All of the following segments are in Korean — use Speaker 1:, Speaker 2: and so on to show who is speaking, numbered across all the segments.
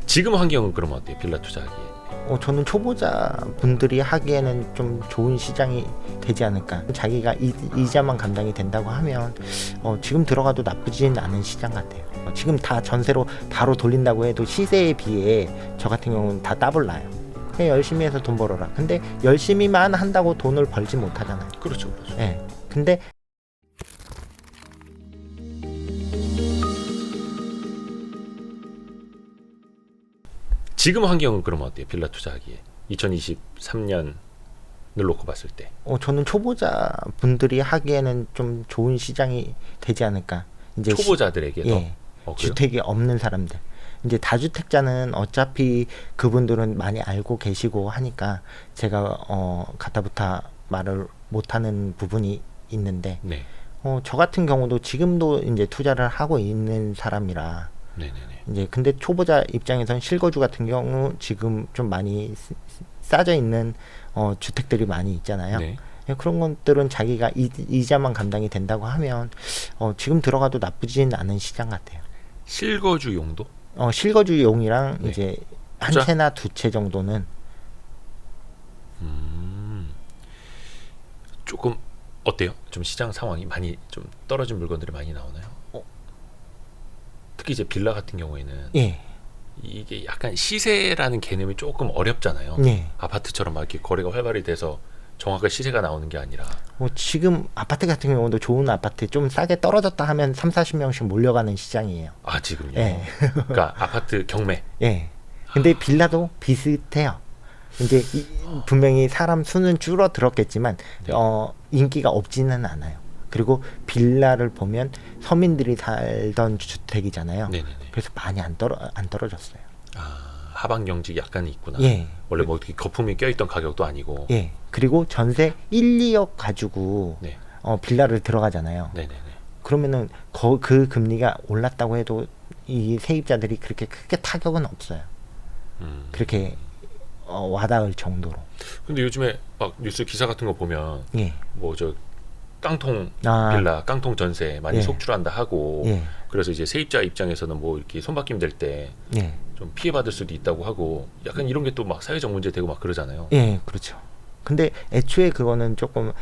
Speaker 1: 지금 환경은 그러면 어때요? 빌라 투자하기에.
Speaker 2: 저는 초보자 분들이 하기에는 좀 좋은 시장이 되지 않을까. 자기가 이자만 감당이 된다고 하면 지금 들어가도 나쁘진 않은 시장 같아요. 지금 다 전세로 바로 돌린다고 해도 시세에 비해 저 같은 경우는 다 더블 나요. 그냥 열심히 해서 돈 벌어라. 근데 열심히만 한다고 돈을 벌지 못하잖아요.
Speaker 1: 그렇죠, 그렇죠.
Speaker 2: 예. 근데
Speaker 1: 지금 환경은 그러면 어때요? 빌라 투자하기에. 2023년을 놓고 봤을 때.
Speaker 2: 저는 초보자 분들이 하기에는 좀 좋은 시장이 되지 않을까. 이제
Speaker 1: 초보자들에게도.
Speaker 2: 예.
Speaker 1: 그래요?
Speaker 2: 주택이 없는 사람들. 이제 다주택자는 어차피 그분들은 많이 알고 계시고 하니까 제가 가타부타 말을 못하는 부분이 있는데
Speaker 1: 네.
Speaker 2: 저 같은 경우도 지금도 이제 투자를 하고 있는 사람이라
Speaker 1: 네네네.
Speaker 2: 이제 근데 초보자 입장에선 실거주 같은 경우 지금 좀 많이 싸져 있는 주택들이 많이 있잖아요.
Speaker 1: 네.
Speaker 2: 그런 것들은 자기가 이자만 감당이 된다고 하면 지금 들어가도 나쁘진 않은 시장 같아요.
Speaker 1: 실거주 용도?
Speaker 2: 실거주용이랑
Speaker 1: 네.
Speaker 2: 이제 한
Speaker 1: 투자?
Speaker 2: 채나 두 채 정도는
Speaker 1: 조금 어때요? 좀 시장 상황이 많이 좀 떨어진 물건들이 많이 나오나요? 특히 이제 빌라 같은 경우에는
Speaker 2: 예,
Speaker 1: 이게 약간 시세라는 개념이 조금 어렵잖아요.
Speaker 2: 예.
Speaker 1: 아파트처럼 막 이렇게 거래가 활발히 돼서 정확한 시세가 나오는 게 아니라.
Speaker 2: 지금 아파트 같은 경우도 좋은 아파트 좀 싸게 떨어졌다 하면 30-40명씩 몰려가는 시장이에요.
Speaker 1: 아, 지금요?
Speaker 2: 예.
Speaker 1: 그러니까 아파트 경매.
Speaker 2: 예. 근데 빌라도 비슷해요. 이제 분명히 사람 수는 줄어들었겠지만
Speaker 1: 네.
Speaker 2: 인기가 없지는 않아요. 그리고 빌라를 보면 서민들이 살던 주택이잖아요.
Speaker 1: 네네네.
Speaker 2: 그래서 많이 안 떨어졌어요.
Speaker 1: 아, 하방 경직이 약간 있구나.
Speaker 2: 예.
Speaker 1: 원래 뭐 이렇게 거품이 껴있던 가격도 아니고.
Speaker 2: 예. 그리고 전세 1, 2억 가지고
Speaker 1: 네.
Speaker 2: 빌라를 들어가잖아요.
Speaker 1: 네네네.
Speaker 2: 그러면은 그 금리가 올랐다고 해도 이 세입자들이 그렇게 크게 타격은 없어요. 그렇게 와닿을 정도로.
Speaker 1: 근데 요즘에 막 뉴스 기사 같은 거 보면
Speaker 2: 예.
Speaker 1: 뭐 저 깡통
Speaker 2: 아.
Speaker 1: 빌라, 깡통 전세 많이
Speaker 2: 예.
Speaker 1: 속출한다 하고.
Speaker 2: 예.
Speaker 1: 그래서 이제 세입자 입장에서는 뭐 이렇게 손바뀜 될 때 좀
Speaker 2: 예.
Speaker 1: 피해 받을 수도 있다고 하고, 약간 이런 게 또 막 사회적 문제 되고 막 그러잖아요.
Speaker 2: 예, 그렇죠. 근데 애초에 그거는 조금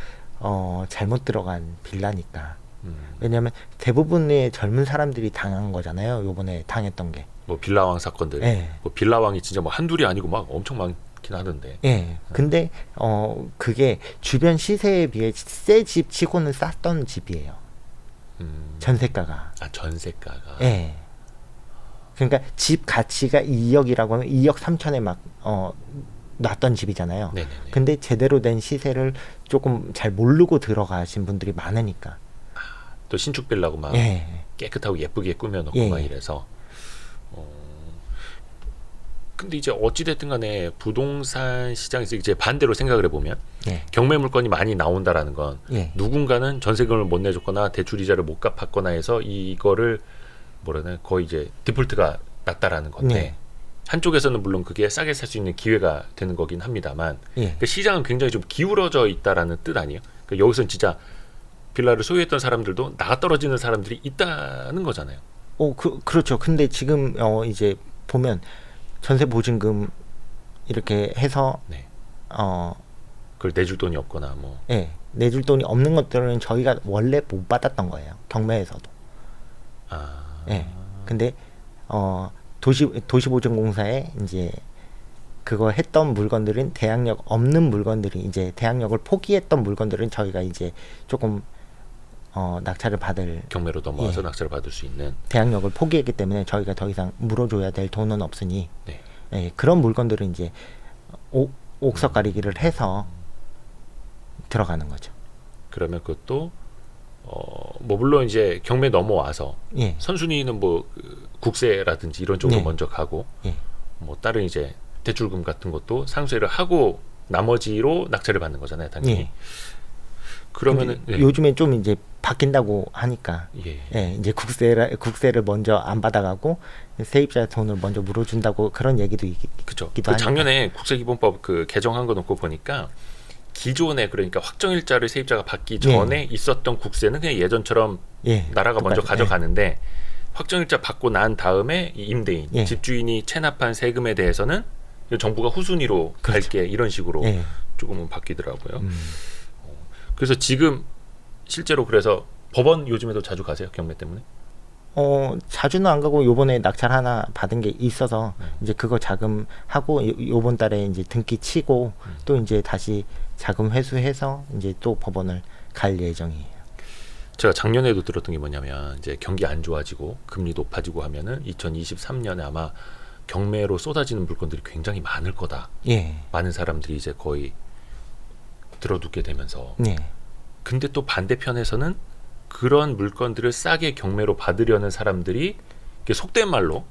Speaker 2: 잘못 들어간 빌라니까. 왜냐하면 대부분의 젊은 사람들이 당한 거잖아요. 요번에 당했던 게.
Speaker 1: 뭐 빌라왕 사건들.
Speaker 2: 예.
Speaker 1: 뭐 빌라왕이 진짜 뭐 한둘이 아니고 막 엄청 많긴 하던데.
Speaker 2: 예. 근데 그게 주변 시세에 비해 새 집 치고는 쌌던 집이에요. 전세가가.
Speaker 1: 아, 전세가가.
Speaker 2: 예. 그러니까 집 가치가 2억이라고 하면 2억 3천에 막 놨던 집이잖아요.
Speaker 1: 네네네.
Speaker 2: 근데 제대로 된 시세를 조금 잘 모르고 들어가신 분들이 많으니까.
Speaker 1: 또 신축 빌라고 막
Speaker 2: 예.
Speaker 1: 깨끗하고 예쁘게 꾸며놓고
Speaker 2: 예.
Speaker 1: 막 이래서. 근데 이제 어찌됐든 간에 부동산 시장에서 이제 반대로 생각을 해보면
Speaker 2: 예.
Speaker 1: 경매 물건이 많이 나온다라는 건
Speaker 2: 예.
Speaker 1: 누군가는 전세금을 못 내줬거나 대출 이자를 못 갚았거나 해서 이거를 뭐라나 거의 이제 디폴트가 났다라는 건데,
Speaker 2: 네.
Speaker 1: 한쪽에서는 물론 그게 싸게 살 수 있는 기회가 되는 거긴 합니다만,
Speaker 2: 예.
Speaker 1: 그 시장은 굉장히 좀 기울어져 있다라는 뜻 아니에요? 그러니까 여기서는 진짜 빌라를 소유했던 사람들도 나가 떨어지는 사람들이 있다는 거잖아요.
Speaker 2: 그렇죠. 근데 지금 이제 보면 전세 보증금 이렇게 해서
Speaker 1: 네.
Speaker 2: 그걸
Speaker 1: 내줄 돈이 없거나 뭐.
Speaker 2: 예. 내줄 돈이 없는 것들은 저희가 원래 못 받았던 거예요. 경매에서도.
Speaker 1: 아.
Speaker 2: 예. 근데 도시보증공사에 이제 그거 했던 물건들은 대항력 없는 물건들이 이제 대항력을 포기했던 물건들은 저희가 이제 조금 낙찰을 받을
Speaker 1: 경매로 넘어와서
Speaker 2: 예.
Speaker 1: 낙찰을 받을 수 있는.
Speaker 2: 대항력을 포기했기 때문에 저희가 더 이상 물어줘야 될 돈은 없으니
Speaker 1: 네.
Speaker 2: 예, 그런 물건들은 이제 옥석 가리기를 해서 들어가는 거죠.
Speaker 1: 그러면 그것도 뭐 물론 이제 경매 넘어와서
Speaker 2: 예.
Speaker 1: 선순위는 뭐 국세라든지 이런 쪽으로
Speaker 2: 네.
Speaker 1: 먼저 가고,
Speaker 2: 예.
Speaker 1: 뭐 다른 이제 대출금 같은 것도 상쇄를 하고 나머지로 낙찰을 받는 거잖아요, 당연히.
Speaker 2: 예.
Speaker 1: 그러면은
Speaker 2: 근데 요즘엔 좀 이제 바뀐다고 하니까
Speaker 1: 예.
Speaker 2: 예, 이제 국세를 먼저 안 받아가고 세입자 돈을 먼저 물어준다고 그런 얘기도
Speaker 1: 그렇죠.
Speaker 2: 있기도
Speaker 1: 그
Speaker 2: 하니까.
Speaker 1: 작년에 국세기본법 그 개정한 거 놓고 보니까 기존에 그러니까 확정일자를 세입자가 받기 전에 있었던 국세는 그냥 예전처럼
Speaker 2: 예,
Speaker 1: 나라가 먼저
Speaker 2: 똑같이,
Speaker 1: 가져가는데 확정일자 받고 난 다음에 이 임대인,
Speaker 2: 예.
Speaker 1: 집주인이 체납한 세금에 대해서는 정부가 후순위로
Speaker 2: 그렇죠.
Speaker 1: 갈게 이런 식으로
Speaker 2: 예.
Speaker 1: 조금은 바뀌더라고요. 그래서 지금 실제로 그래서 법원 요즘에도 자주 가세요? 경매 때문에?
Speaker 2: 자주는 안 가고 요번에 낙찰 하나 받은 게 있어서 이제 그거 자금하고 요번 달에 이제 등기 치고 또 이제 다시 자금 회수해서 이제 또 법원을 갈 예정이에요.
Speaker 1: 제가 작년에도 들었던 게 뭐냐면 이제 경기 안 좋아지고 금리 높아지고 하면은 2023년에 아마 경매로 쏟아지는 물건들이 굉장히 많을 거다.
Speaker 2: 예.
Speaker 1: 많은 사람들이 이제 거의 들어눕게 되면서.
Speaker 2: 네.
Speaker 1: 근데 또 반대편에서는 그런 물건들을 싸게 경매로 받으려는 사람들이 이게 속된 말로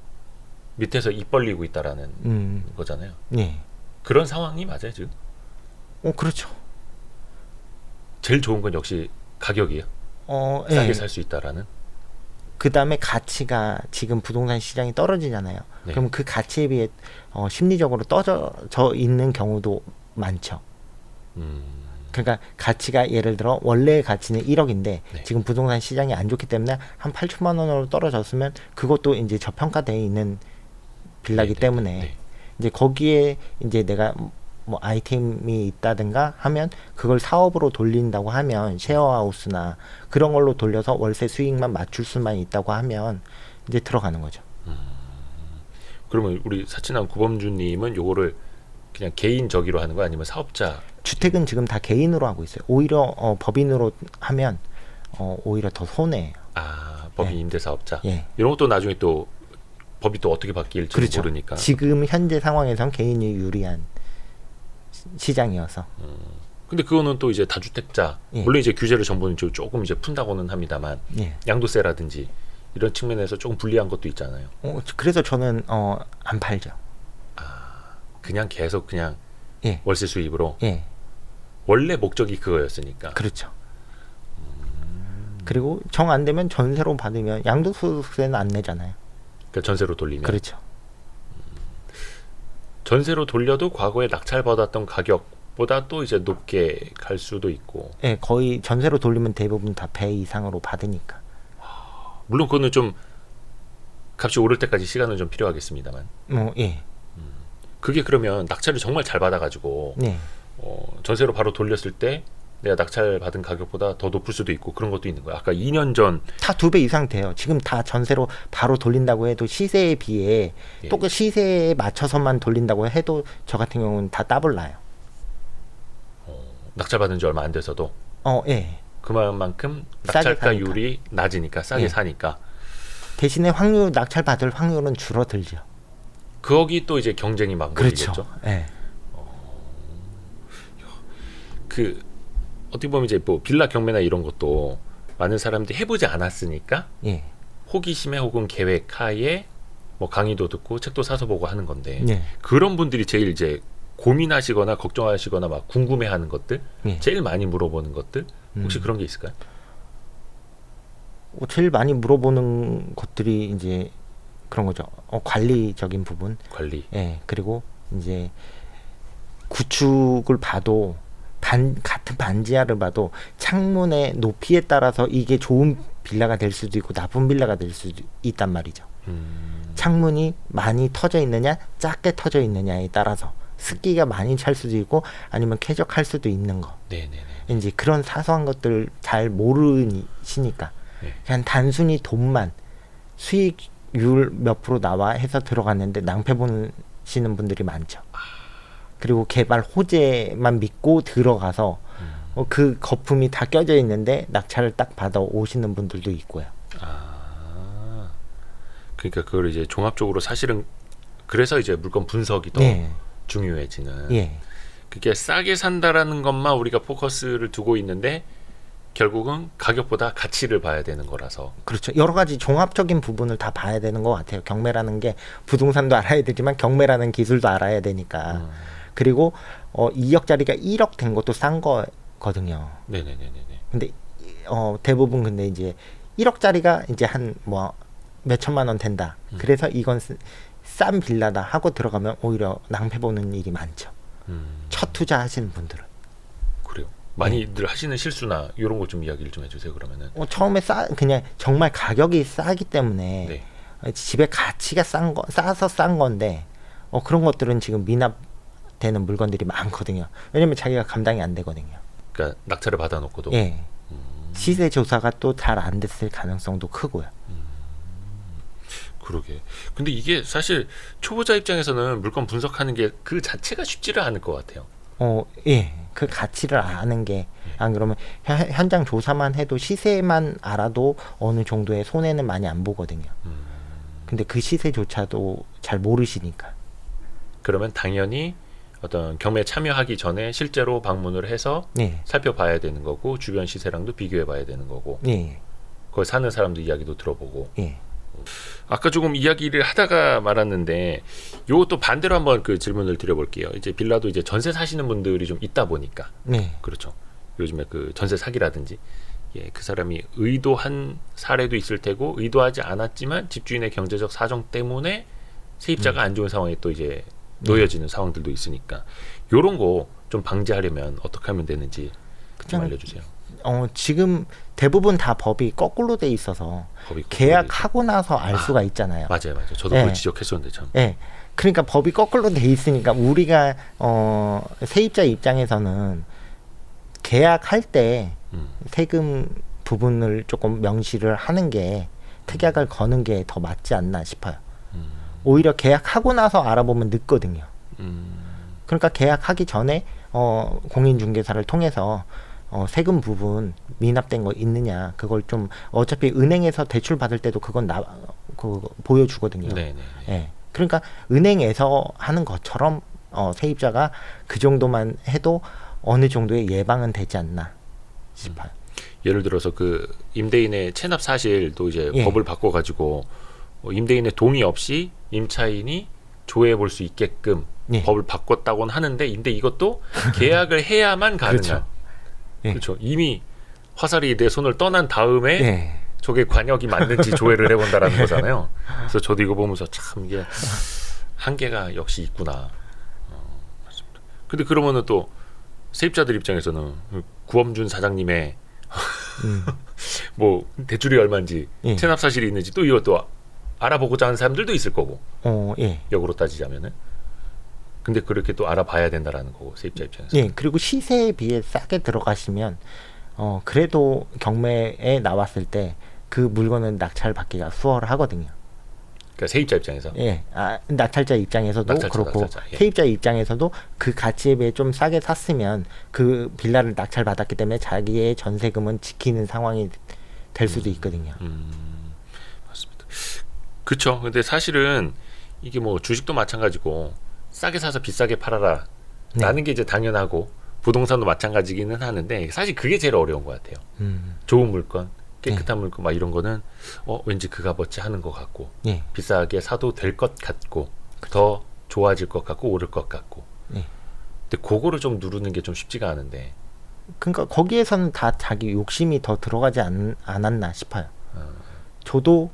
Speaker 1: 밑에서 입 벌리고 있다라는 거잖아요.
Speaker 2: 네.
Speaker 1: 그런 상황이 맞아요 지금?
Speaker 2: 그렇죠.
Speaker 1: 제일 좋은 건 역시 가격이에요. 싸게
Speaker 2: 예.
Speaker 1: 살 수 있다라는.
Speaker 2: 그 다음에 가치가 지금 부동산 시장이 떨어지잖아요.
Speaker 1: 네.
Speaker 2: 그럼 그 가치에 비해 심리적으로 떨어져 있는 경우도 많죠. 그러니까 가치가 예를 들어 원래 가치는 1억인데
Speaker 1: 네.
Speaker 2: 지금 부동산 시장이 안 좋기 때문에 한 8천만 원으로 떨어졌으면 그것도 이제 저평가되어 있는 빌라기
Speaker 1: 네,
Speaker 2: 때문에
Speaker 1: 네.
Speaker 2: 이제 거기에 이제 내가 뭐 아이템이 있다든가 하면 그걸 사업으로 돌린다고 하면 쉐어하우스나 그런 걸로 돌려서 월세 수익만 맞출 수만 있다고 하면 이제 들어가는 거죠.
Speaker 1: 그러면 우리 사친한 구범주님은 요거를 그냥 개인 저기로 하는 거 아니면 사업자?
Speaker 2: 주택은 지금 다 개인으로 하고 있어요. 오히려 법인으로 하면 오히려 더 손해예요.
Speaker 1: 법인
Speaker 2: 예.
Speaker 1: 임대사업자.
Speaker 2: 예.
Speaker 1: 이런 것도 나중에 또 법이 또 어떻게 바뀔지
Speaker 2: 그렇죠.
Speaker 1: 모르니까.
Speaker 2: 지금 현재 상황에선 개인이 유리한 시장이어서.
Speaker 1: 근데 그거는 또 이제 다주택자.
Speaker 2: 예.
Speaker 1: 물론 이제 규제를 정부는 조금 이제 푼다고는 합니다만
Speaker 2: 예.
Speaker 1: 양도세라든지 이런 측면에서 조금 불리한 것도 있잖아요.
Speaker 2: 그래서 저는 안 팔죠.
Speaker 1: 그냥 계속 그냥
Speaker 2: 예.
Speaker 1: 월세 수입으로.
Speaker 2: 예.
Speaker 1: 원래 목적이 그거였으니까.
Speaker 2: 그렇죠. 그리고 정 안 되면 전세로 받으면 양도소득세는 안 내잖아요.
Speaker 1: 그러니까 전세로 돌리면.
Speaker 2: 그렇죠.
Speaker 1: 전세로 돌려도 과거에 낙찰받았던 가격보다 또 이제 높게 갈 수도 있고.
Speaker 2: 예, 거의 전세로 돌리면 대부분 다 배 이상으로 받으니까.
Speaker 1: 물론 그거는 좀 값이 오를 때까지 시간은 좀 필요하겠습니다만.
Speaker 2: 예.
Speaker 1: 그게 그러면 낙찰을 정말 잘 받아가지고
Speaker 2: 네.
Speaker 1: 전세로 바로 돌렸을 때 내가 낙찰 받은 가격보다 더 높을 수도 있고 그런 것도 있는 거야. 아까 2년 전
Speaker 2: 다 2배 이상 돼요. 지금 다 전세로 바로 돌린다고 해도 시세에 비해
Speaker 1: 예.
Speaker 2: 또 그 시세에 맞춰서만 돌린다고 해도 저 같은 경우는 다 더블 나요.
Speaker 1: 낙찰 받은 지 얼마 안 돼서도
Speaker 2: 예.
Speaker 1: 그만큼
Speaker 2: 싸게
Speaker 1: 낙찰가율이 낮으니까 싸게
Speaker 2: 예.
Speaker 1: 사니까
Speaker 2: 대신에 낙찰 받을 확률은 줄어들죠.
Speaker 1: 거기 또 이제 경쟁이 막
Speaker 2: 그렇죠.
Speaker 1: 몰리겠죠.
Speaker 2: 예.
Speaker 1: 그 어떻게 보면 이제 뭐 빌라 경매나 이런 것도 많은 사람들이 해보지 않았으니까
Speaker 2: 예.
Speaker 1: 호기심에 혹은 계획하에 뭐 강의도 듣고 책도 사서 보고 하는 건데
Speaker 2: 예.
Speaker 1: 그런 분들이 제일 이제 고민하시거나 걱정하시거나 막 궁금해하는 것들
Speaker 2: 예.
Speaker 1: 제일 많이 물어보는 것들 혹시 그런 게 있을까요?
Speaker 2: 제일 많이 물어보는 것들이 이제 그런 거죠. 관리적인 부분.
Speaker 1: 관리.
Speaker 2: 예. 그리고 이제 구축을 봐도 같은 반지하를 봐도 창문의 높이에 따라서 이게 좋은 빌라가 될 수도 있고 나쁜 빌라가 될 수도 있단 말이죠. 창문이 많이 터져 있느냐 작게 터져 있느냐에 따라서 습기가 많이 찰 수도 있고 아니면 쾌적할 수도 있는 거.
Speaker 1: 네네네.
Speaker 2: 이제 그런 사소한 것들 잘 모르시니까
Speaker 1: 네.
Speaker 2: 그냥 단순히 돈만 수익률 몇 프로 나와 해서 들어갔는데 낭패 보시는 분들이 많죠. 그리고 개발 호재만 믿고 들어가서 그 거품이 다 껴져 있는데 낙찰을 딱 받아 오시는 분들도 있고요.
Speaker 1: 그러니까 그걸 이제 종합적으로 사실은 그래서 이제 물건 분석이 더
Speaker 2: 네.
Speaker 1: 중요해지는.
Speaker 2: 예.
Speaker 1: 그게 싸게 산다라는 것만 우리가 포커스를 두고 있는데 결국은 가격보다 가치를 봐야 되는 거라서.
Speaker 2: 그렇죠. 여러 가지 종합적인 부분을 다 봐야 되는 것 같아요. 경매라는 게 부동산도 알아야 되지만 경매라는 기술도 알아야 되니까. 그리고 2억짜리가 1억 된 것도 싼 거거든요.
Speaker 1: 네네네네.
Speaker 2: 근데 대부분 근데 이제 1억짜리가 이제 한 뭐 몇천만 원 된다. 그래서 이건 싼 빌라다 하고 들어가면 오히려 낭패 보는 일이 많죠. 첫 투자 하시는 분들은.
Speaker 1: 그래요. 많이들 하시는 실수나 이런 거 좀 이야기를 좀 해주세요. 그러면은.
Speaker 2: 처음에 그냥 정말 가격이 싸기 때문에
Speaker 1: 네.
Speaker 2: 집에 가치가 싸서 싼 건데 그런 것들은 지금 미납되는 물건들이 많거든요. 왜냐면 자기가 감당이 안 되거든요.
Speaker 1: 그러니까 낙찰을 받아놓고도.
Speaker 2: 예. 시세 조사가 또 잘 안 됐을 가능성도 크고요.
Speaker 1: 그러게. 근데 이게 사실 초보자 입장에서는 물건 분석하는 게 그 자체가 쉽지를 않을 것 같아요.
Speaker 2: 예. 그 가치를 아는 게, 안 그러면 현장 조사만 해도 시세만 알아도 어느 정도의 손해는 많이 안 보거든요. 근데 그 시세조차도 잘 모르시니까.
Speaker 1: 그러면 당연히 어떤 경매에 참여하기 전에 실제로 방문을 해서
Speaker 2: 예.
Speaker 1: 살펴봐야 되는 거고, 주변 시세랑도 비교해봐야 되는 거고,
Speaker 2: 예.
Speaker 1: 거기 사는 사람들 이야기도 들어보고.
Speaker 2: 예.
Speaker 1: 아까 조금 이야기를 하다가 말았는데, 요것도 반대로 한번 그 질문을 드려볼게요. 이제 빌라도 이제 전세 사시는 분들이 좀 있다 보니까.
Speaker 2: 네.
Speaker 1: 그렇죠. 요즘에 그 전세 사기라든지, 그 사람이 의도한 사례도 있을 테고, 의도하지 않았지만 집주인의 경제적 사정 때문에 세입자가 안 좋은 상황에 또 이제 놓여지는 상황들도 있으니까, 요런 거 좀 방지하려면 어떻게 하면 되는지 좀 알려주세요.
Speaker 2: 지금 대부분 다 법이 거꾸로 돼 있어서
Speaker 1: 법이
Speaker 2: 계약하고 나서 알 수가 있잖아요.
Speaker 1: 맞아요. 저도
Speaker 2: 예.
Speaker 1: 그걸 지적했었는데 참.
Speaker 2: 예. 그러니까 법이 거꾸로 돼 있으니까 우리가 세입자 입장에서는 계약할 때 세금 부분을 조금 명시를 하는 게, 특약을 거는 게 더 맞지 않나 싶어요. 오히려 계약하고 나서 알아보면 늦거든요. 그러니까 계약하기 전에 공인중개사를 통해서 세금 부분 미납된 거 있느냐, 그걸 좀, 어차피 은행에서 대출 받을 때도 그건 보여주거든요.
Speaker 1: 네네.
Speaker 2: 예. 그러니까 은행에서 하는 것처럼 세입자가 그 정도만 해도 어느 정도의 예방은 되지 않나 싶어요.
Speaker 1: 예를 들어서 그 임대인의 체납 사실도 이제
Speaker 2: 예.
Speaker 1: 법을 바꿔가지고 임대인의 동의 없이 임차인이 조회해 볼 수 있게끔
Speaker 2: 예.
Speaker 1: 법을 바꿨다고는 하는데, 근데 이것도 계약을 해야만 가능한.
Speaker 2: 그렇죠. 예.
Speaker 1: 그렇죠. 이미 화살이 내 손을 떠난 다음에
Speaker 2: 예.
Speaker 1: 저게 관역이 맞는지 조회를 해본다라는 거잖아요. 그래서 저도 이거 보면서 참 이게 한계가 역시 있구나. 맞습니다. 근데 그러면은 또 세입자들 입장에서는 구엄준 사장님의 뭐 대출이 얼마인지,
Speaker 2: 예.
Speaker 1: 체납 사실이 있는지 또 이것도 알아보고자 하는 사람들도 있을 거고,
Speaker 2: 예.
Speaker 1: 역으로 따지자면은. 근데 그렇게 또 알아봐야 된다라는 거고, 세입자 입장에서.
Speaker 2: 예. 그리고 시세에 비해 싸게 들어가시면 그래도 경매에 나왔을 때 그 물건은 낙찰 받기가 수월하거든요.
Speaker 1: 그러니까 세입자 입장에서.
Speaker 2: 예. 낙찰자 입장에서도 그렇고,
Speaker 1: 예.
Speaker 2: 세입자 입장에서도 그 가치에 비해 좀 싸게 샀으면 그 빌라를 낙찰 받았기 때문에 자기의 전세금은 지키는 상황이 될 수도 있거든요.
Speaker 1: 맞습니다. 그렇죠. 근데 사실은 이게 뭐 주식도 마찬가지고, 싸게 사서 비싸게 팔아라 라는 게 이제 당연하고, 부동산도 마찬가지기는 하는데, 사실 그게 제일 어려운 것 같아요. 좋은 물건, 깨끗한 물건 막 이런 거는 왠지 그 값어치 하는 것 같고,
Speaker 2: 예.
Speaker 1: 비싸게 사도 될 것 같고, 더 좋아질 것 같고, 오를 것 같고.
Speaker 2: 예.
Speaker 1: 근데 그거를 좀 누르는 게 좀 쉽지가 않은데.
Speaker 2: 그러니까 거기에서는 다 자기 욕심이 더 들어가지 않았나 싶어요. 저도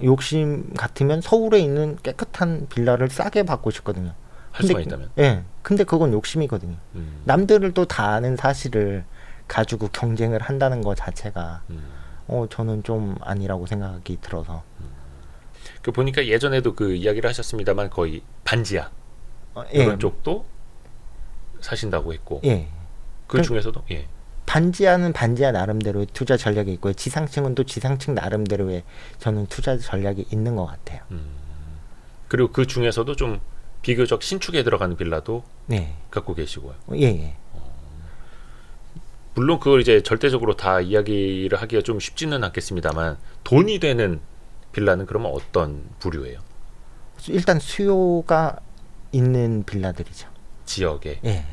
Speaker 2: 욕심 같으면 서울에 있는 깨끗한 빌라를 싸게 받고 싶거든요.
Speaker 1: 할 수만 있다면.
Speaker 2: 예. 근데 그건 욕심이거든요. 남들을 또 다 아는 사실을 가지고 경쟁을 한다는 것 자체가 저는 좀 아니라고 생각이 들어서.
Speaker 1: 그 보니까 예전에도 그 이야기를 하셨습니다만, 거의 반지하 이런
Speaker 2: 예.
Speaker 1: 쪽도 사신다고 했고,
Speaker 2: 예.
Speaker 1: 그 중에서도
Speaker 2: 반지하는 반지하 나름대로의 투자 전략이 있고요. 지상층은 또 지상층 나름대로의 저는 투자 전략이 있는 것 같아요.
Speaker 1: 그리고 그 중에서도 좀 비교적 신축에 들어가는 빌라도
Speaker 2: 네.
Speaker 1: 갖고 계시고요.
Speaker 2: 예.
Speaker 1: 물론 그걸 이제 절대적으로 다 이야기를 하기가 좀 쉽지는 않겠습니다만, 돈이 되는 빌라는 그러면 어떤 부류예요?
Speaker 2: 일단 수요가 있는 빌라들이죠.
Speaker 1: 지역에.
Speaker 2: 예.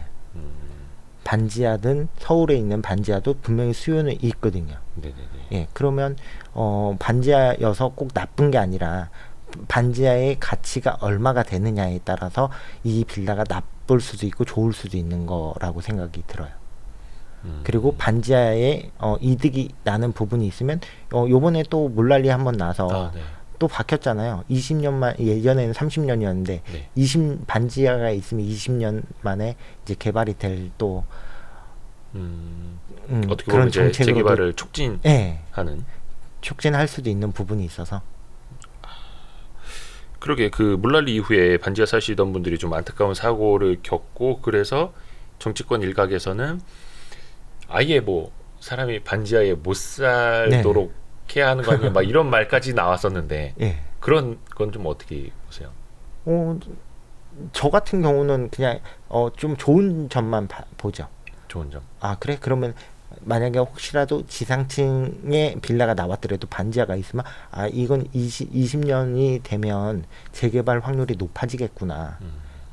Speaker 2: 반지하든 서울에 있는 반지하도 분명히 수요는 있거든요.
Speaker 1: 네네네.
Speaker 2: 예. 그러면 반지하여서 꼭 나쁜 게 아니라 반지하의 가치가 얼마가 되느냐에 따라서 이 빌라가 나쁠 수도 있고 좋을 수도 있는 거라고 생각이 들어요. 그리고 반지하에 이득이 나는 부분이 있으면, 요번에 또 물난리 한번 나서
Speaker 1: 네.
Speaker 2: 또 바뀌었잖아요. 20년만, 예전에는 30년이었는데
Speaker 1: 네.
Speaker 2: 반지하가 있으면 20년 만에 이제 개발이 될 또
Speaker 1: 어떻게
Speaker 2: 그런
Speaker 1: 보면 이제
Speaker 2: 정책으로도
Speaker 1: 재개발을 촉진하는.
Speaker 2: 예, 촉진할 수도 있는 부분이 있어서
Speaker 1: 그러게 그 물난리 이후에 반지하 사시던 분들이 좀 안타까운 사고를 겪고 그래서 정치권 일각에서는 아예 뭐 사람이 반지하에 못 살도록 해야 하는 거 아니냐 막 이런 말까지 나왔었는데
Speaker 2: 예.
Speaker 1: 그런 건 좀 어떻게 보세요?
Speaker 2: 저 같은 경우는 그냥 좀 좋은 점만 보죠.
Speaker 1: 좋은 점.
Speaker 2: 아 그래? 그러면 만약에 혹시라도 지상층에 빌라가 나왔더라도 반지하가 있으면 아 이건 20년이 되면 재개발 확률이 높아지겠구나.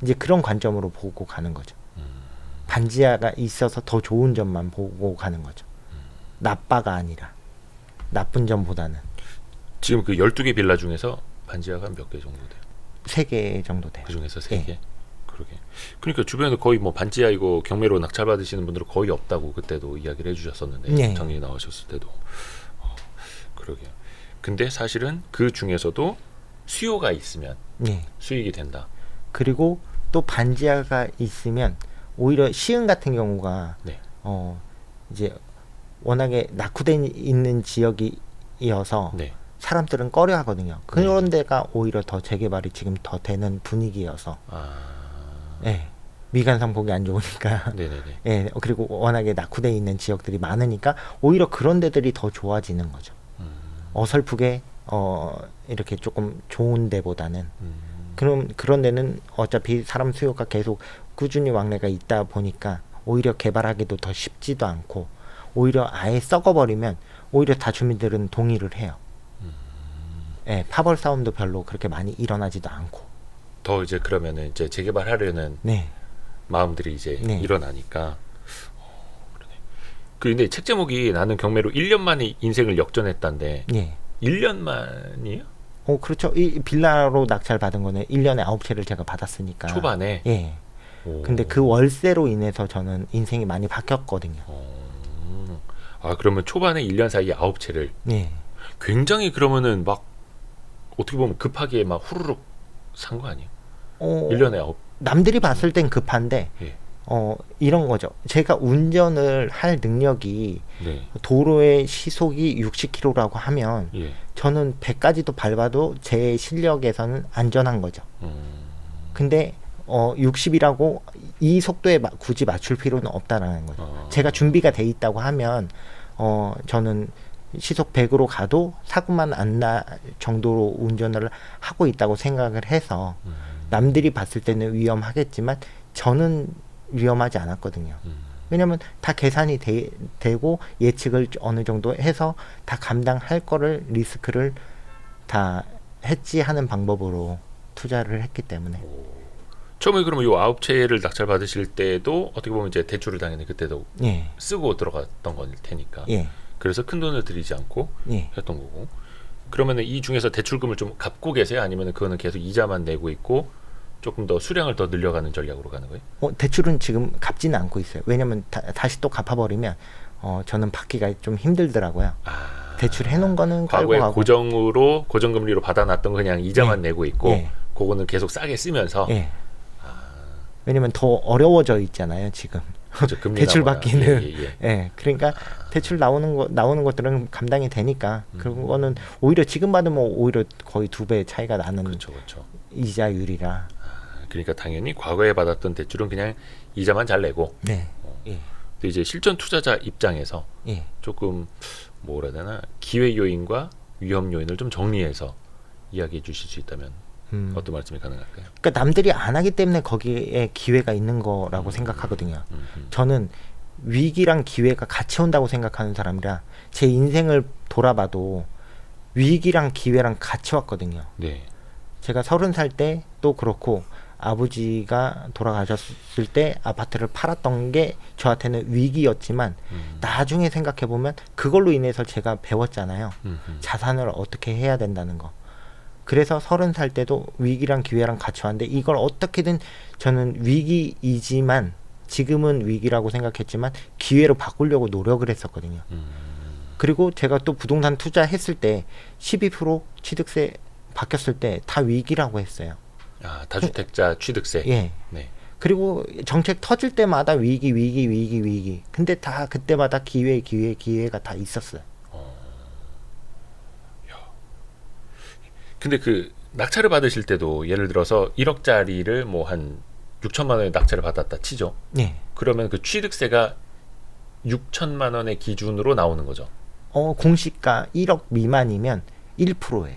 Speaker 2: 이제 그런 관점으로 보고 가는 거죠. 반지하가 있어서 더 좋은 점만 보고 가는 거죠. 나빠가 아니라 나쁜 점보다는
Speaker 1: 지금 그 12개 빌라 중에서 반지하가 몇 개 정도 돼요?
Speaker 2: 3개 정도 돼요.
Speaker 1: 그 중에서 3개?
Speaker 2: 예.
Speaker 1: 그러게. 그러니까 주변에 거의 뭐 반지하 이거 경매로 낙찰받으시는 분들은 거의 없다고 그때도 이야기를 해주셨었는데
Speaker 2: 네.
Speaker 1: 작년에 나오셨을 때도. 그러게요. 근데 사실은 그 중에서도 수요가 있으면
Speaker 2: 예.
Speaker 1: 수익이 된다.
Speaker 2: 그리고 또 반지하가 있으면 오히려 시흥 같은 경우가
Speaker 1: 네.
Speaker 2: 이제 워낙에 낙후돼 있는 지역이어서
Speaker 1: 네.
Speaker 2: 사람들은 꺼려 하거든요. 그런 데가 오히려 더 재개발이 지금 더 되는 분위기여서 예. 미관상 보기 안 좋으니까
Speaker 1: 네네네.
Speaker 2: 예. 그리고 워낙에 낙후돼 있는 지역들이 많으니까 오히려 그런 데들이 더 좋아지는 거죠. 어설프게 이렇게 조금 좋은 데보다는 그런 데는 어차피 사람 수요가 계속 꾸준히 왕래가 있다 보니까 오히려 개발하기도 더 쉽지도 않고 오히려 아예 썩어버리면 오히려 다주민들은 동의를 해요. 예, 파벌 싸움도 별로 그렇게 많이 일어나지도 않고.
Speaker 1: 더 이제 그러면은 이제 재개발하려는
Speaker 2: 네.
Speaker 1: 마음들이 이제
Speaker 2: 네.
Speaker 1: 일어나니까. 그러네. 근데 책 제목이 나는 경매로 1년 만에 인생을 역전했다인데
Speaker 2: 예.
Speaker 1: 1년 만이에요?
Speaker 2: 그렇죠. 이 빌라로 낙찰 받은 거는 1년에 9채를 제가 받았으니까.
Speaker 1: 초반에.
Speaker 2: 예.
Speaker 1: 오.
Speaker 2: 근데 그 월세로 인해서 저는 인생이 많이 바뀌었거든요.
Speaker 1: 그러면 초반에 1년 사이에 9채를
Speaker 2: 예.
Speaker 1: 굉장히 그러면은 막 어떻게 보면 급하게 막 후루룩 산 거 아니에요? 1년에 9.
Speaker 2: 남들이 봤을 땐 급한데
Speaker 1: 예.
Speaker 2: 이런 거죠. 제가 운전을 할 능력이
Speaker 1: 네.
Speaker 2: 도로의 시속이 60km라고 하면
Speaker 1: 예.
Speaker 2: 저는 100까지도 밟아도 제 실력에서는 안전한 거죠. 근데 60이라고 이 속도에 굳이 맞출 필요는 없다라는 거죠. 제가 준비가 돼 있다고 하면 저는 시속 100으로 가도 사고만 안 날 정도로 운전을 하고 있다고 생각을 해서 남들이 봤을 때는 위험하겠지만 저는 위험하지 않았거든요. 왜냐면 다 계산이 되고 예측을 어느 정도 해서 다 감당할 거를 리스크를 다 해지하는 방법으로 투자를 했기 때문에.
Speaker 1: 처음에 그러면 요 9채를 낙찰 받으실 때도 어떻게 보면 이제 대출을 당연히 그때도
Speaker 2: 예.
Speaker 1: 쓰고 들어갔던 걸 테니까.
Speaker 2: 예.
Speaker 1: 그래서 큰 돈을 들이지 않고
Speaker 2: 예.
Speaker 1: 했던 거고. 그러면은 이 중에서 대출금을 좀 갚고 계세요? 아니면은 그거는 계속 이자만 내고 있고 조금 더 수량을 더 늘려가는 전략으로 가는 거예요?
Speaker 2: 대출은 지금 갚지는 않고 있어요. 왜냐면 다시 또 갚아버리면 저는 받기가 좀 힘들더라고요. 대출 해놓은 거는 깔고
Speaker 1: 과거에
Speaker 2: 가고.
Speaker 1: 고정금리로 받아놨던 거 그냥 이자만 내고 있고
Speaker 2: 예.
Speaker 1: 그거는 계속 싸게 쓰면서
Speaker 2: 예. 왜냐면 더 어려워져 있잖아요 지금.
Speaker 1: 그렇죠, 금리
Speaker 2: 대출
Speaker 1: 나와야.
Speaker 2: 받기는.
Speaker 1: 예.
Speaker 2: 예. 그러니까 대출 나오는 것들은 감당이 되니까 그거는 오히려 지금 받으면 오히려 거의 2배 차이가 나는
Speaker 1: 그렇죠.
Speaker 2: 이자율이라.
Speaker 1: 그러니까 당연히 과거에 받았던 대출은 그냥 이자만 잘 내고.
Speaker 2: 네. 예.
Speaker 1: 근데 이제 실전 투자자 입장에서
Speaker 2: 예.
Speaker 1: 조금 뭐라 해야 되나 기회 요인과 위험 요인을 좀 정리해서 이야기해 주실 수 있다면 어떤 말씀이 가능할까요?
Speaker 2: 그러니까 남들이 안 하기 때문에 거기에 기회가 있는 거라고 생각하거든요. 저는 위기랑 기회가 같이 온다고 생각하는 사람이라 제 인생을 돌아봐도 위기랑 기회랑 같이 왔거든요.
Speaker 1: 네.
Speaker 2: 제가 30살 때 또 그렇고 아버지가 돌아가셨을 때 아파트를 팔았던 게 저한테는 위기였지만 나중에 생각해보면 그걸로 인해서 제가 배웠잖아요. 자산을 어떻게 해야 된다는 거. 그래서 30살 때도 위기랑 기회랑 같이 왔는데 이걸 어떻게든 저는 위기이지만 지금은 위기라고 생각했지만 기회로 바꾸려고 노력을 했었거든요. 그리고 제가 또 부동산 투자했을 때 12% 취득세 바뀌었을 때 다 위기라고 했어요.
Speaker 1: 다주택자 취득세.
Speaker 2: 예.
Speaker 1: 네.
Speaker 2: 그리고 정책 터질 때마다 위기. 근데 다 그때마다 기회가 다 있었어요.
Speaker 1: 근데 그 낙찰을 받으실 때도 예를 들어서 1억짜리를 뭐 한 6천만 원에 낙찰을 받았다 치죠.
Speaker 2: 네.
Speaker 1: 그러면 그 취득세가 6천만 원의 기준으로 나오는 거죠.
Speaker 2: 공시가 1억 미만이면 1%예요.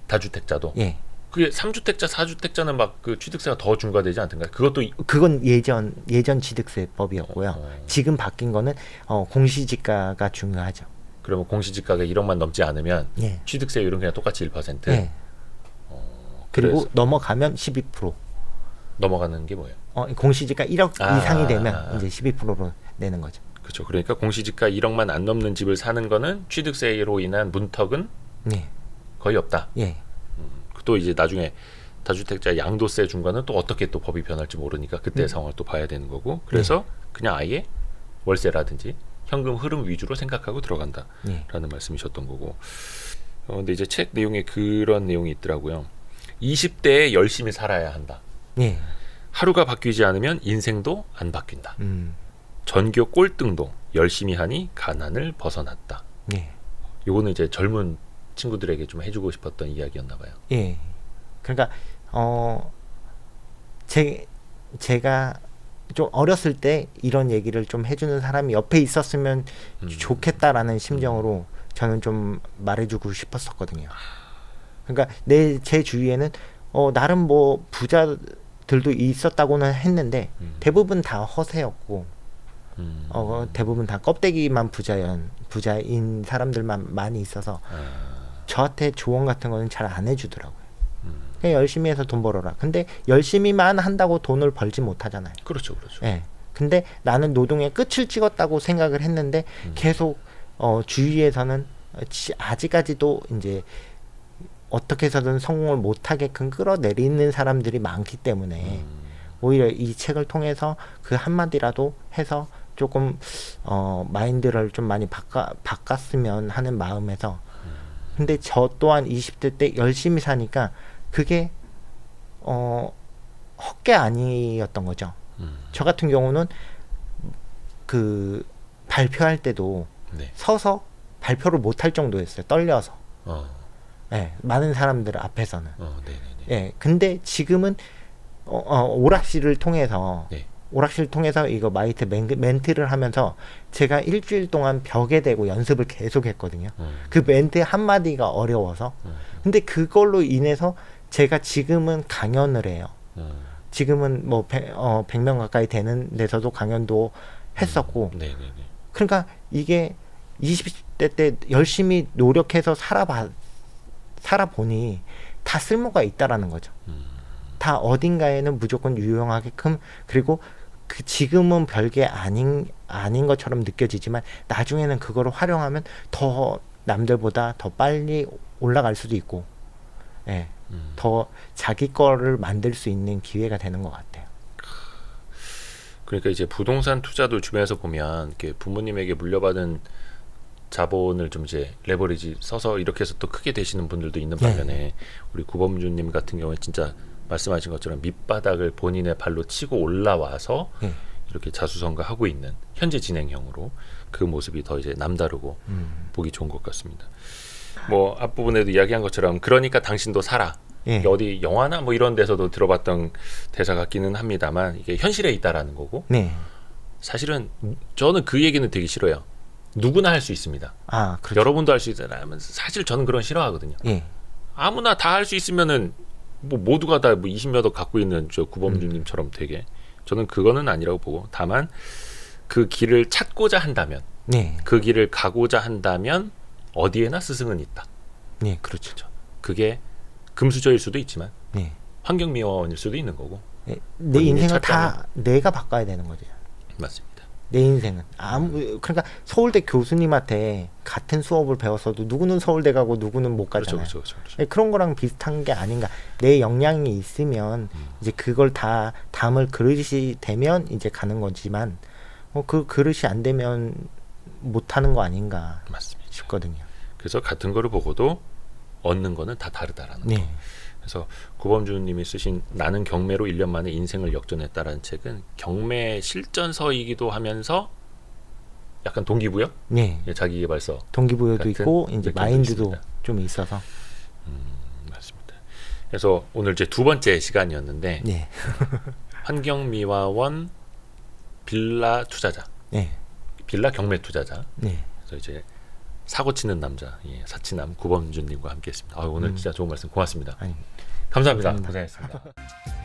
Speaker 1: 다주택자도.
Speaker 2: 예.
Speaker 1: 그게 3주택자, 4주택자는 막 그 취득세가 더 중과되지 않던가요? 그것도
Speaker 2: 그건 예전 취득세법이었고요. 지금 바뀐 거는 공시지가가 중요하죠.
Speaker 1: 그러면 공시지가가 1억만 넘지 않으면
Speaker 2: 예.
Speaker 1: 취득세율은 그냥 똑같이 1%.
Speaker 2: 예. 그리고
Speaker 1: 그래서
Speaker 2: 넘어가면 12%.
Speaker 1: 넘어가는 게 뭐예요?
Speaker 2: 공시지가 1억
Speaker 1: 아.
Speaker 2: 이상이 되면 이제 12%로 내는 거죠.
Speaker 1: 그렇죠. 그러니까 공시지가 1억만 안 넘는 집을 사는 거는 취득세로 인한 문턱은
Speaker 2: 네.
Speaker 1: 거의 없다.
Speaker 2: 예.
Speaker 1: 또 이제 나중에 다주택자 양도세 준 거는 또 어떻게 또 법이 변할지 모르니까 그때 상황을 또 봐야 되는 거고. 그래서 그냥 아예 월세라든지 현금 흐름 위주로 생각하고 들어간다라는
Speaker 2: 네.
Speaker 1: 말씀이셨던 거고. 근데 이제 책 내용에 그런 내용이 있더라고요. 20대에 열심히 살아야 한다.
Speaker 2: 예.
Speaker 1: 하루가 바뀌지 않으면 인생도 안 바뀐다. 전교 꼴등도 열심히 하니 가난을 벗어났다.
Speaker 2: 예.
Speaker 1: 요거는 이제 젊은 친구들에게 좀 해주고 싶었던 이야기였나 봐요.
Speaker 2: 예. 그러니까 제가 좀 어렸을 때 이런 얘기를 좀 해주는 사람이 옆에 있었으면 좋겠다라는 심정으로 저는 좀 말해주고 싶었었거든요. 그러니까 제 주위에는 나름 뭐 부자들도 있었다고는 했는데 대부분 다 허세였고 대부분 다 껍데기만 부자인 사람들만 많이 있어서 저한테 조언 같은 거는 잘 안 해주더라고요. 그냥 열심히 해서 돈 벌어라. 근데 열심히만 한다고 돈을 벌지 못하잖아요.
Speaker 1: 그렇죠, 그렇죠.
Speaker 2: 예. 근데 나는 노동의 끝을 찍었다고 생각을 했는데 계속 주위에서는 아직까지도 이제 어떻게 해서든 성공을 못하게끔 끌어내리는 사람들이 많기 때문에 오히려 이 책을 통해서 그 한마디라도 해서 조금 마인드를 좀 많이 바꿨으면 하는 마음에서. 근데 저 또한 20대 때 열심히 사니까 그게 헛게 아니었던 거죠. 저 같은 경우는 그 발표할 때도
Speaker 1: 네.
Speaker 2: 서서 발표를 못할 정도였어요. 떨려서. 예, 많은 사람들 앞에서는.
Speaker 1: 네네네.
Speaker 2: 예, 근데 지금은 오락실을 통해서
Speaker 1: 네.
Speaker 2: 오락실 통해서 이거 마이트 멘트를 하면서 제가 일주일 동안 벽에 대고 연습을 계속 했거든요. 그 멘트 한마디가 어려워서. 근데 그걸로 인해서 제가 지금은 강연을 해요. 지금은 뭐 100명 가까이 되는 데서도 강연도 했었고.
Speaker 1: 네네네.
Speaker 2: 그러니까 이게 20대 때 열심히 노력해서 살아보니 다 쓸모가 있다라는 거죠. 다 어딘가에는 무조건 유용하게끔, 그리고 그 지금은 별게 아닌 것처럼 느껴지지만 나중에는 그거를 활용하면 더 남들보다 더 빨리 올라갈 수도 있고, 예, 더 자기 거를 만들 수 있는 기회가 되는 것 같아요.
Speaker 1: 그러니까 이제 부동산 투자도 주변에서 보면 이렇게 부모님에게 물려받은 자본을 좀 이제 레버리지 써서 이렇게 해서 또 크게 되시는 분들도 있는 반면에 우리 구범주님 같은 경우에 진짜 말씀하신 것처럼 밑바닥을 본인의 발로 치고 올라와서 이렇게 자수성가하고 있는 현재 진행형으로 그 모습이 더 이제 남다르고 보기 좋은 것 같습니다. 뭐 앞부분에도 이야기한 것처럼 그러니까 당신도 살아. 이게 어디 영화나 뭐 이런 데서도 들어봤던 대사 같기는 합니다만 이게 현실에 있다라는 거고. 사실은 저는 그 얘기는 되게 싫어요. 누구나 할 수 있습니다.
Speaker 2: 그렇죠.
Speaker 1: 여러분도 할 수 있다면 사실 저는 그런 싫어하거든요. 아무나 다 할 수 있으면은 뭐 모두가 다 뭐 20몇 억 갖고 있는 저 구범주님처럼 되게 저는 그거는 아니라고 보고, 다만 그 길을 찾고자 한다면 그 길을 가고자 한다면 어디에나 스승은 있다.
Speaker 2: 그렇죠.
Speaker 1: 그게 금수저일 수도 있지만 환경미화원일 수도 있는 거고.
Speaker 2: 내 인생을 다 내가 바꿔야 되는 거죠.
Speaker 1: 맞습니다.
Speaker 2: 내 인생은 그러니까 서울대 교수님한테 같은 수업을 배웠어도 누구는 서울대 가고 누구는 못 가잖아요.
Speaker 1: 그렇죠.
Speaker 2: 그런 거랑 비슷한 게 아닌가. 내 역량이 있으면 이제 그걸 다 담을 그릇이 되면 이제 가는 거지만 그 그릇이 안 되면 못 하는 거 아닌가.
Speaker 1: 맞습니다.
Speaker 2: 싶거든요.
Speaker 1: 그래서 같은 거를 보고도 얻는 거는 다 다르다라는 거. 그래서 구범주님이 쓰신 나는 경매로 1년 만에 인생을 역전했다라는 책은 경매 실전서이기도 하면서 약간 동기부여,
Speaker 2: 네.
Speaker 1: 자기계발서
Speaker 2: 동기부여도
Speaker 1: 같은
Speaker 2: 있고 이제
Speaker 1: 느낌도
Speaker 2: 마인드도
Speaker 1: 있습니다.
Speaker 2: 좀 있어서.
Speaker 1: 맞습니다. 그래서 오늘 이제 두 번째 시간이었는데
Speaker 2: 네.
Speaker 1: 환경미화원 빌라 투자자,
Speaker 2: 네.
Speaker 1: 빌라 경매 투자자.
Speaker 2: 네.
Speaker 1: 그래서 이제 사고 치는 남자, 사치남 구범준님과 함께했습니다. 오늘 진짜 좋은 말씀 고맙습니다.
Speaker 2: 아니,
Speaker 1: 감사합니다.
Speaker 2: 감사합니다.
Speaker 1: 고생했습니다.